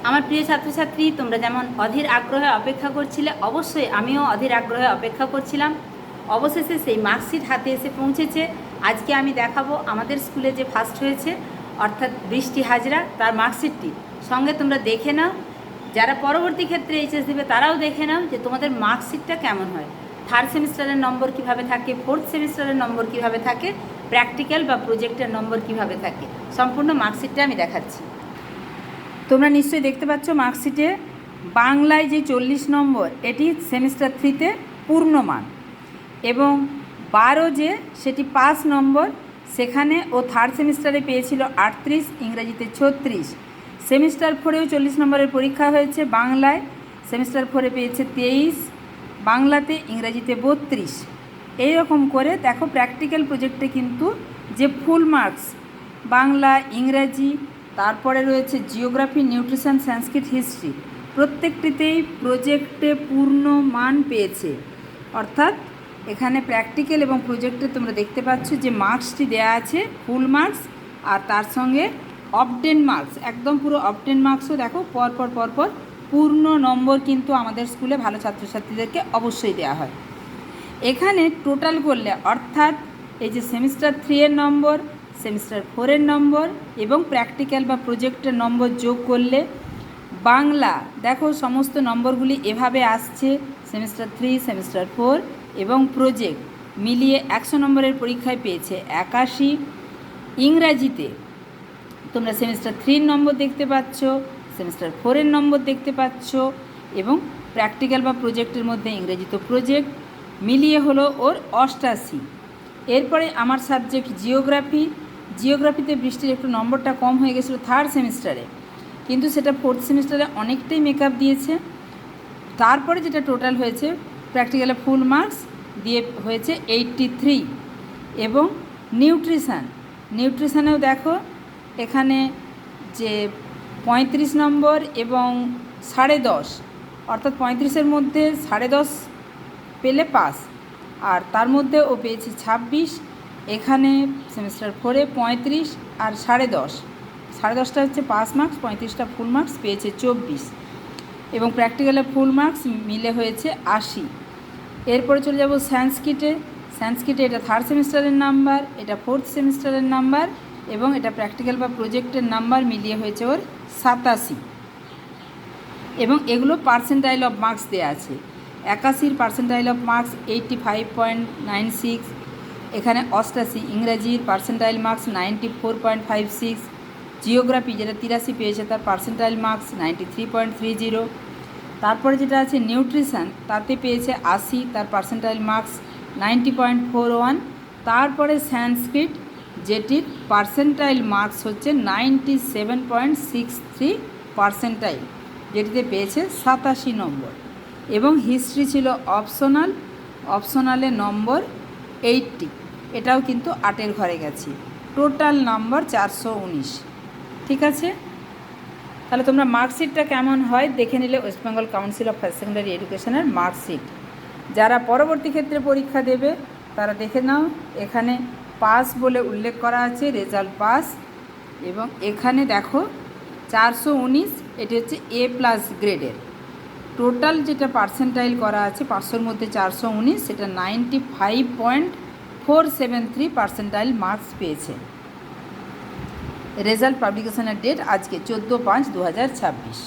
আমার প্রিয় ছাত্রছাত্রী, তোমরা যেমন অধীর আগ্রহে অপেক্ষা করছিলে, অবশ্যই আমিও অধীর আগ্রহে অপেক্ষা করছিলাম। অবশেষে সেই মার্কশিট হাতে এসে পৌঁছেছে। আজকে আমি দেখাবো আমাদের স্কুলে যে ফার্স্ট হয়েছে, অর্থাৎ বৃষ্টি হাজরা, তার মার্কশিটটি। সঙ্গে তোমরা দেখে নাও, যারা পরবর্তী ক্ষেত্রে এইচএস দেবে তারাও দেখে নাও যে তোমাদের মার্কশিটটা কেমন হয়। থার্ড সেমিস্টারের নম্বর কিভাবে থাকে, ফোর্থ সেমিস্টারের নম্বর কিভাবে থাকে, প্র্যাকটিক্যাল বা প্রজেক্টের নম্বর কিভাবে থাকে, সম্পূর্ণ মার্কশিটটা আমি দেখাচ্ছি। তোমরা নিশ্চয়ই দেখতে পাচ্ছ মার্কশিটে বাংলায় যে 40 নম্বর, এটি সেমিস্টার 3-তে পূর্ণমান, এবং 12 যে সেটি 5 নম্বর, সেখানে ও থার্ড সেমিস্টারে পেয়েছিল 38, ইংরাজিতে 36। সেমিস্টার 4-এও 40 নম্বরের পরীক্ষা হয়েছে বাংলায়, সেমিস্টার 4-এ পেয়েছে 23, বাংলাতে, ইংরাজিতে 32। এইরকম করে দেখো প্র্যাকটিক্যাল প্রজেক্টে কিন্তু যে ফুল মার্কস বাংলা, ইংরাজি, তারপরে রয়েছে জিওগ্রাফি, নিউট্রিশন, সংস্কৃত, হিস্ট্রি, প্রত্যেকটিতেই প্রজেক্টে পূর্ণ মান পেয়েছে। অর্থাৎ এখানে প্র্যাকটিক্যাল এবং প্রজেক্টে তোমরা দেখতে পাচ্ছ যে মার্কসটি দেয়া আছে ফুল মার্কস, আর তার সঙ্গে অবটেন মার্কস, একদম পুরো অবটেন মার্কসও দেখো পরপর পূর্ণ নম্বর কিন্তু আমাদের স্কুলে ভালো ছাত্রছাত্রীদেরকে অবশ্যই দেওয়া হয়। এখানে টোটাল করলে, অর্থাৎ এই যে সেমিস্টার 3-এর নম্বর, সেমিস্টার 4-এর নম্বর এবং প্র্যাকটিক্যাল বা প্রজেক্টের নম্বর যোগ করলে বাংলা দেখো সমস্ত নম্বরগুলি এভাবে আসছে। সেমিস্টার 3, সেমিস্টার 4 এবং প্রজেক্ট মিলিয়ে 100 নম্বরের পরীক্ষায় পেয়েছে 81। ইংরাজিতে তোমরা সেমিস্টার 3-এর নম্বর দেখতে পাচ্ছ, সেমিস্টার 4-এর নম্বর দেখতে পাচ্ছ, এবং প্র্যাকটিক্যাল বা প্রজেক্টের মধ্যে ইংরেজি তো প্রজেক্ট মিলিয়ে হলো ওর 88। এরপরে আমার সাবজেক্ট জিওগ্রাফিতে বৃষ্টির একটু নম্বরটা কম হয়ে গেছিলো থার্ড সেমিস্টারে, কিন্তু সেটা ফোর্থ সেমিস্টারে অনেকটাই মেকআপ দিয়েছে। তারপরে যেটা টোটাল হয়েছে প্র্যাকটিক্যালে ফুল মার্কস দিয়ে হয়েছে 83। এবং নিউট্রিশানেও দেখো এখানে যে 35 নম্বর এবং 10.5, অর্থাৎ 35-এর মধ্যে 10.5 পেলে পাস, আর তার মধ্যে ও পেয়েছে 26। এখানে সেমিস্টার 4-এ 35 আর 10.5টা হচ্ছে পাস মার্কস, 35টা ফুল মার্কস, পেয়েছে 24। এবং প্র্যাকটিক্যালে ফুল মার্কস মিলে হয়েছে 80। এরপরে চলে যাব সংস্কৃতে এটা থার্ড সেমিস্টারের নাম্বার, এটা ফোর্থ সেমিস্টারের নাম্বার, এবং এটা প্র্যাকটিক্যাল বা প্রজেক্টের নাম্বার মিলিয়ে হয়েছে ওর 87। এবং এগুলো পার্সেন্টাইল অফ মার্কস দেওয়া আছে। 81-র পার্সেন্টাইল অফ মার্কস 85.96, এখানে 88 ইংরাজির পার্সেন্টাইল মার্কস 94.56, জিওগ্রাফি যেটা 83 পেয়েছে তার পার্সেন্টাইল মার্কস 93.30, তারপরে যেটা আছে নিউট্রিশন তাতে পেয়েছে 80, তার পার্সেন্টাইল মার্কস 90.41, তারপরে সংস্কৃত যেটির পার্সেন্টাইল মার্কস হচ্ছে 97.63 পার্সেন্টাইল, যেটিতে পেয়েছে 87 নম্বর। এবং হিস্ট্রি ছিল অপশনালে নম্বর 80, এটাও কিন্তু 8-এর ঘরে গেছে। Total number 419। ঠিক আছে, তাহলে তোমরা মার্কশিটটা কেমন হয় দেখে নিলে West Bengal council of higher secondary এডুকেশনের মার্কশিট। যারা পরবর্তী ক্ষেত্রে পরীক্ষা দেবে তারা দেখে নাও, এখানে পাস বলে উল্লেখ করা আছে, রেজাল্ট পাস। এবং এখানে দেখো 419, এটি হচ্ছে A+ গ্রেডের। টোটাল যেটা পার্সেন্টাইল করা আছে 500-র মধ্যে 419, সেটা 95.473 পার্সেন্টাইল মার্কস পেয়েছে। রেজাল্ট পাবলিকেশনের ডেট আজকে 14/5/2026।